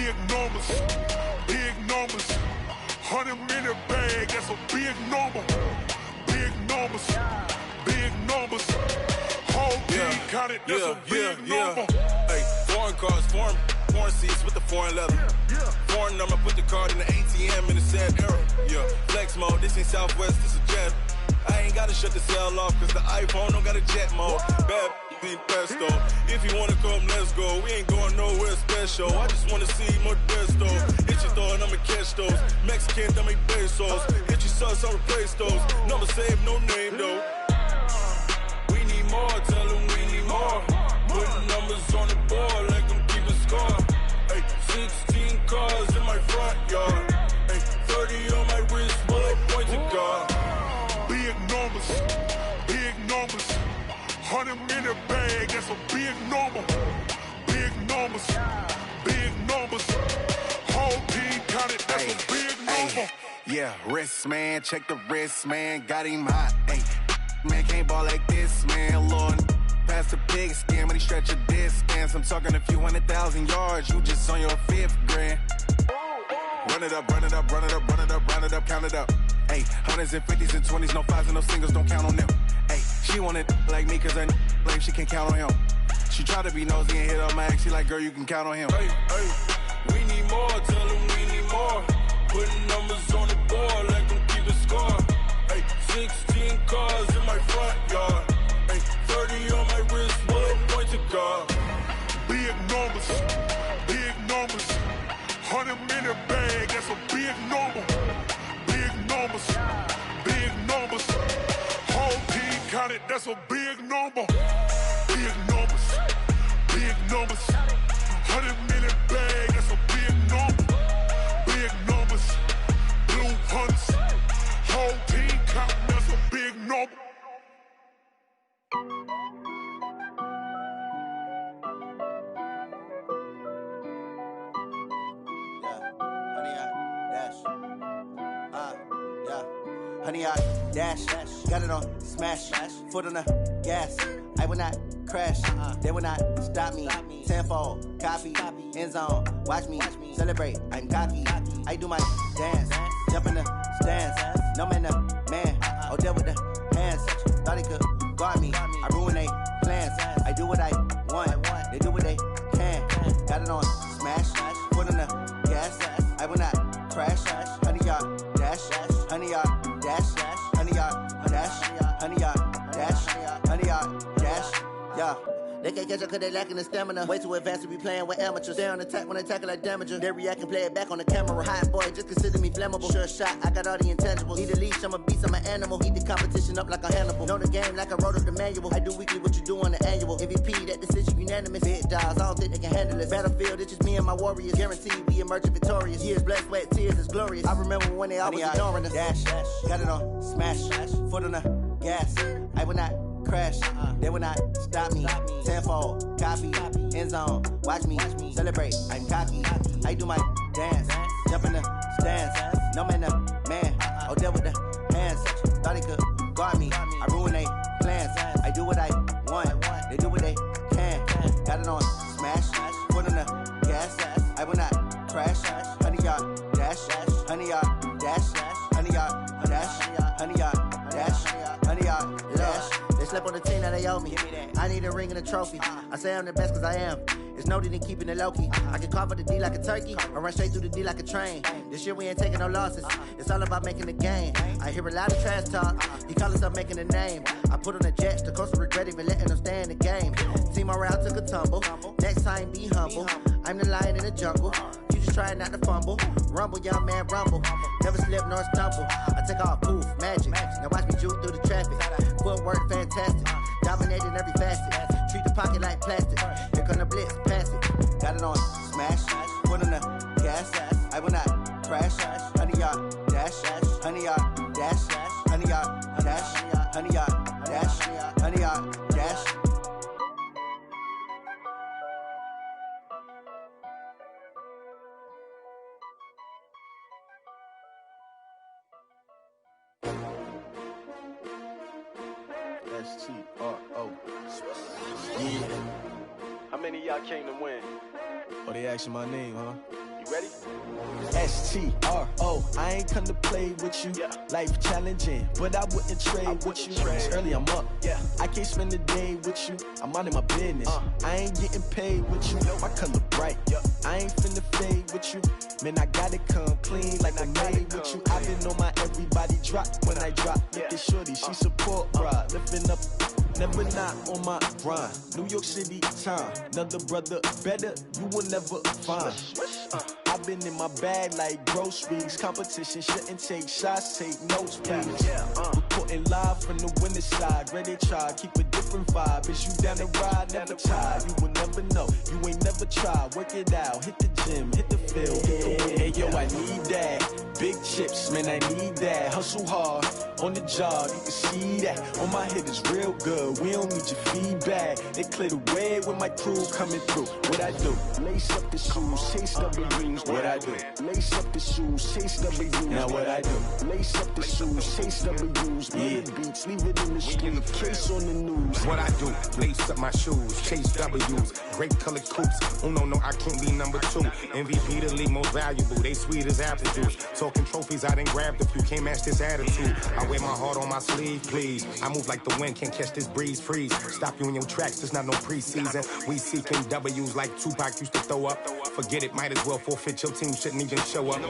big numbers, big numbers. 100-minute bag, that's a big number. Big numbers, big numbers. Whole team counted, that's a big number. Hey, foreign cars, foreign seats with the foreign leather. Foreign number, put the card in the ATM in the sad era. Yeah, flex mode, this ain't Southwest, this a jet. I ain't gotta shut the cell off, cause the iPhone don't got a jet mode. Bad being pesto. If you wanna come, let's go. We ain't going nowhere special. I just wanna see more desto. Hit your thought, I'ma catch those. Mexican, that make pesos. Hit your sus, I'll replace those. Number saved, no name though. We need more, tell them we need more. Putting numbers on the board like I'm keeping score. Hey, 16 cars in my front yard. Hey, 30 on my wrist, bullet point to God. Big numbers, big numbers. 100-minute bag, that's a big number. Big numbers, big numbers. Whole team counted, that's a big number. Yeah, wrist man, check the wrist man, got him hot. Ay, man can't ball like this, man. Lord, past the pig skin, but he stretch a distance. I'm talking a few 100,000 yards, you just on your 5th grand. Run it up, run it up, run it up, run it up, run it up, count it up. Ay, 100s and 50s and 20s, no 5s and no singles, don't count on them. Ay, she want it like me, cause I like she can count on him. She try to be nosy and hit up my ex, she like, girl, you can count on him. Hey, hey, we need more, tell them we need more. Putting numbers on the board like I'm keeping score. Hey, 16 cars in my front yard. Hey, 30 on my wrist, bullet point to God. Big numbers, big numbers. 100-minute bag, that's a big number. Big numbers, big numbers. Whole team counted, that's a big number. Big numbers, big numbers. 100-minute bag, that's a big number. Big numbers, blue hunts. Whole team counting, that's a big number. Honey, I dash, got it on smash, foot on the gas. I will not crash, they will not stop me. Tenfold, copy, end zone, watch me celebrate. I'm cocky, I do my dance, jump in the stands. No man, the man, oh, there with the hands. Thought he could guard me, I ruin they plans. I do what I want, they do what they can. Got it on smash, foot on the gas. I will not crash, honey, y'all dash, honey, y'all dash, honey, y'all dash, honey, y'all dash, honey, y'all dash, yeah. They can't catch up cause they lacking the stamina. Way too advanced to be playing with amateurs. Stay on attack when they tackle like damager. They react and play it back on the camera. Hot boy, just consider me flammable. Sure shot, I got all the intangibles. Need a leash, I'm a beast, I'm an animal. Eat the competition up like a Hannibal. Know the game like I wrote up the manual. I do weekly what you do on the annual. MVP, that decision unanimous. Big dogs, I don't think they can handle it. Battlefield, it's just me and my warriors. Guaranteed we emerge victorious. Years, blood, sweat, tears, it's glorious. I remember when they always ignoring us. Dash, got it on smash, foot on the gas. I will not crash, they will not stop me. Tenfold, copy, end zone, watch me celebrate. I'm cocky, I do my dance, jump in the stands. No man, the man, oh, there with the hands. Thought he could guard me, I ruin they plans. I do what I want, they do what they can. Got it on smash, foot on the gas. I will not crash, honey, y'all dash, honey, y'all dash, honey, y'all dash, honey, y'all dash, honey, y'all dash. They slept on the team that they owe me. I need a ring and a trophy. I say I'm the best cause I am. It's no need in keeping it low-key. I can carve up the D like a turkey or run straight through the D like a train. This year we ain't taking no losses. It's all about making the game. I hear a lot of trash talk. He call himself making a name. I put on the Jets. The coach will regret even letting them stay in the game. Team morale took a tumble. Next time be humble. I'm the lion in the jungle. You just try not to fumble. Rumble, young man, rumble. Never slip nor stumble. I take off, poof, magic. Now watch me juke through the traffic. Footwork fantastic. Dominating every facet. Treat the pocket like plastic. Here come the blitz, pass it. Got it on smash. Foot on the gas. I will not crash. Honey, y'all dash. Honey, y'all dash. Honey, y'all dash. Honey, y'all dash. Honey, y'all dash. S-T-R-O. Yeah. How many of y'all came to win? Oh, they asking my name, huh? You ready? STRO, I ain't come to play with you. Life challenging, but I wouldn't trade with you. It's early, I'm up. I can't spend the day with you. I'm minding my business. I ain't getting paid with you. My color bright. I ain't finna fade with you. Man, I gotta come clean like I made with you. I've been on my everybody drop when I drop. Look at shorty, she support, bruh. Lifting up. Never not on my grind. New York City time. Another brother better, you will never find. I've been in my bag like groceries. Competition shouldn't take shots, take notes, please. Reporting live from the winning side. Ready to try, keep a different vibe. Is you down the ride, never tired. You will never know, you ain't never tried. Work it out, hit the gym, hit the field, hit the wind. Hey yo, I need that. Big chips, man, I need that. Hustle hard, on the job, you can see that. On my head is real good, we don't need your feedback. They clear the way when my crew coming through. What I do? Lace up the shoes, chase W's. What I do? Lace up the shoes, chase W's. Now what I do? Lace up the shoes, chase W's. Beats, leave it in the street, case on the news. What I do? Lace up my shoes, chase W's. Great colored coops. Oh no, I can't be number 2. MVP the league most valuable. They sweet as apple juice. Talking trophies, I done grabbed a few. Can't match this attitude. I wear my heart on my sleeve, please. I move like the wind, can't catch this breeze. Freeze. Stop you in your tracks. There's not no preseason. We seeking W's like Tupac used to throw up. Forget it, might as well forfeit. Your team shouldn't even show up.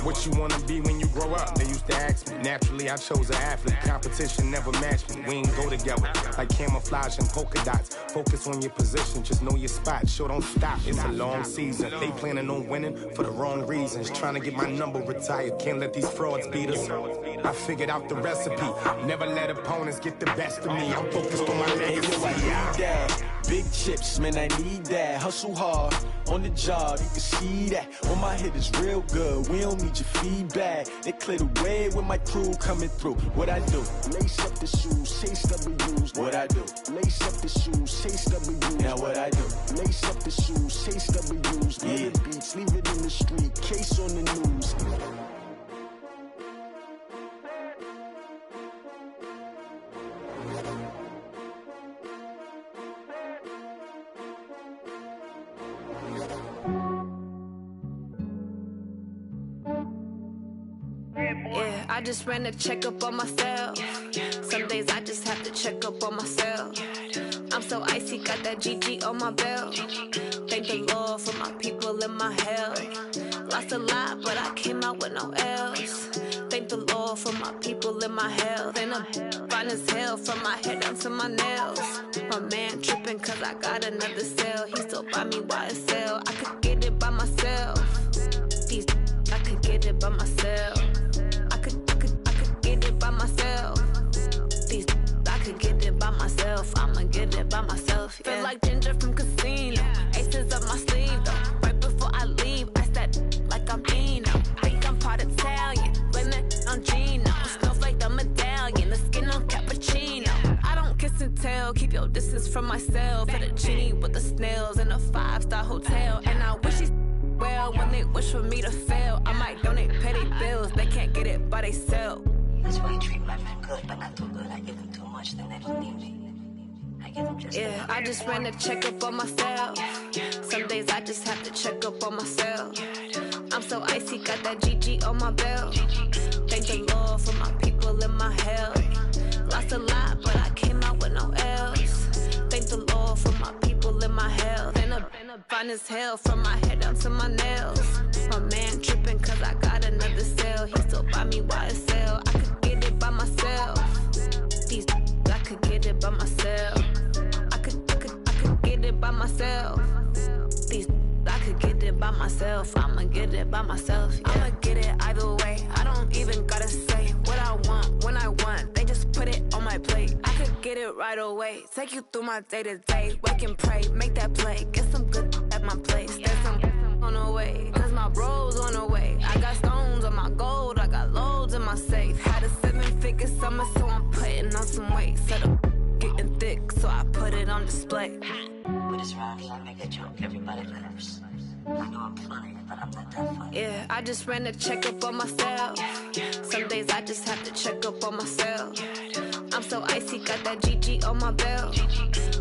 What you wanna be when you grow up? They used to ask me. Naturally, I chose an athlete. Competition never matched me. We ain't go together like camouflage and polka dots. Focus on your position, just know your spot. Sure, don't stop. It's a long season. They planning on winning for the wrong reasons. Trying to get my number retired. Can't let these frauds beat us. I figured out the recipe. Never let opponents get the best of me. I'm focused on my legacy. I need that. Big chips, man, I need that. Hustle hard, on the job, you can see that. On my head is real good, we don't need your feedback. They clear the way when my crew coming through. What I do? Lace up the shoes, chase W's. What I do? Lace up the shoes, chase W's. Now what I do? Lace up the shoes, chase W's. Beats, leave it in the street, case on the news. Yeah, I just ran a checkup on myself. Some days I just have to check up on myself. I'm so icy, got that GG on my belt. Thank the Lord for my people in my health. Lost a lot, but I came out with no L's. Thank the Lord for my people in my health. And I'm fine as hell from my head down to my nails. My man tripping cause I got another cell. He still buy me YSL. I could get it by myself. These I could get it by myself. I could get it by myself. These I could get it by myself. I'ma get it by myself. Yeah. Feel like Ginger from Casino. Aces up my sleeve though. Right before I leave, I said like I'm Dino. Think I'm part Italian. Blame it on Gino. Snowflake the medallion. The skin on cappuccino. I don't kiss and tell. Keep your distance from myself. Fettuccine with the snails in a 5-star hotel. And I wish he's well when they wish for me to fail. I might donate, pay their bills. They can't get it by they self. That's why you treat my friend good, but not too good. I give them too much, then they don't need me. I give them just yeah, I just ran a checkup on myself. Some days I just have to check up on myself. I'm so icy, got that GG on my belt. Thank the Lord for my people in my health. Lost a lot, but I came out with no L's. Thank the Lord for my people in my health. And I'm fine as hell from my head down to my nails. My man tripping cause I got another cell. He still buy me YSL. I could get it by myself. These I could get it by myself. I could get it by myself. These I could get it by myself. I'ma get it by myself. Yeah. I'ma get it either way. I don't even gotta say what I want when I want. They just put it on my plate. I could get it right away. Take you through my day to day. Wake and pray, make that play. Get some good at my place. There's some on the way. Cause my bros on the way. I got stones on my gold. I got loads in my safe. Had a 7-figure summer, so I'm putting on some weight. Set up getting thick, so I put it on display. But it's round here, I make a joke, everybody laughs. I know I'm funny, but I'm not that funny. Yeah, I just ran a checkup on myself. Some days I just have to check up on myself. I'm so icy, got that GG on my belt.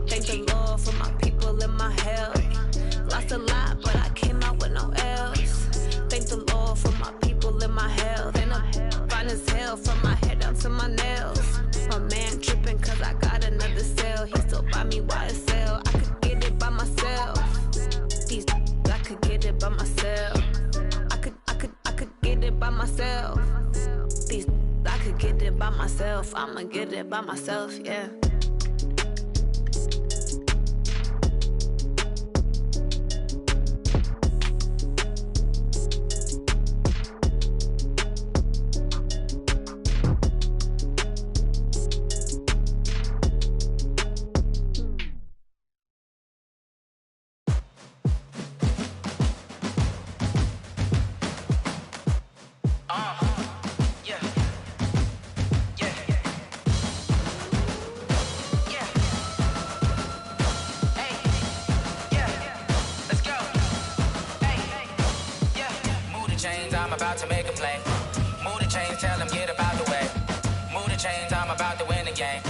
Thank the Lord for my people in my health. Lost a lot, but I came out with no L's. myself. I'ma get it by myself, yeah. I'm about to make a play. Move the chains, tell them get about the way. Move the chains, I'm about to win the game.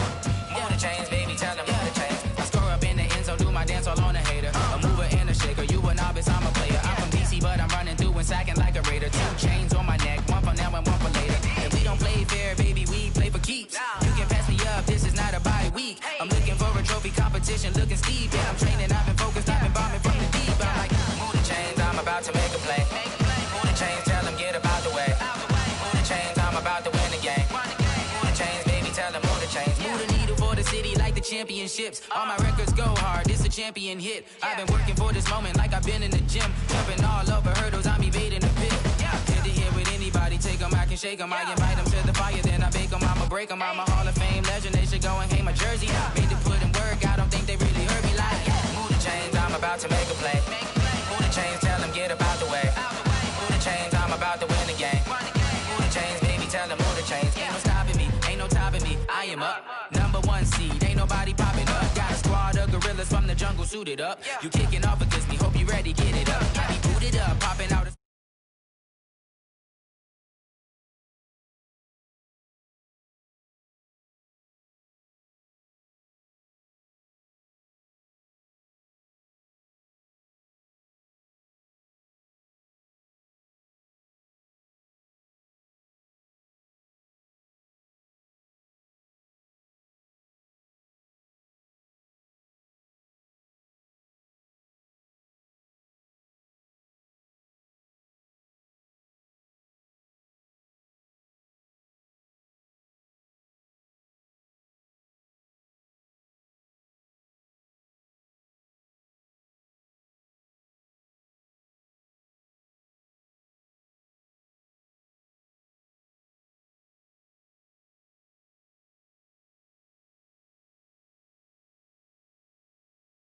Move the chains, baby, tell them move the chains. I score up in the end zone, do my dance all on a hater. A mover and a shaker, you a novice, I'm a player. I'm from DC, but I'm running through and sacking like a raider. 2 chains on my neck, one for now and one for later. And we don't play fair, baby, we play for keeps. You can pass me up, this is not a bye week. I'm looking for a trophy competition, looking steep. Yeah, I'm training, I've been focused, I've been bombing from the deep. I'm like, move the chains, I'm about to make a play. Move the chains, tell them get about the way. Move the chains, I'm about to win the game. Move the chains, baby, tell them move the chains. Move the needle for the city like the championships. All my records go hard, this a champion hit. I've been working for this moment like I've been in the gym. Jumping all over hurdles, I'm evading the pit. Head to head with anybody, take them, I can shake them. I invite them to the fire, then I bake them, I'ma break them. I'm a Hall of Fame legend, they should go and hang my jersey. Made to put in work, I don't think they really heard me like, move the chains, I'm about to make a play. Move the chains, tell them get about the way. Move the chains, I'm about to win the game. Move the chains, baby, tell them move the chains. Ain't no stopping me, ain't no topping me, I am up. Number 1 seed, ain't nobody popping up. Got a squad of gorillas from the jungle suited up. You kicking off against me, hope you ready, get it up. I be booted up, popping out.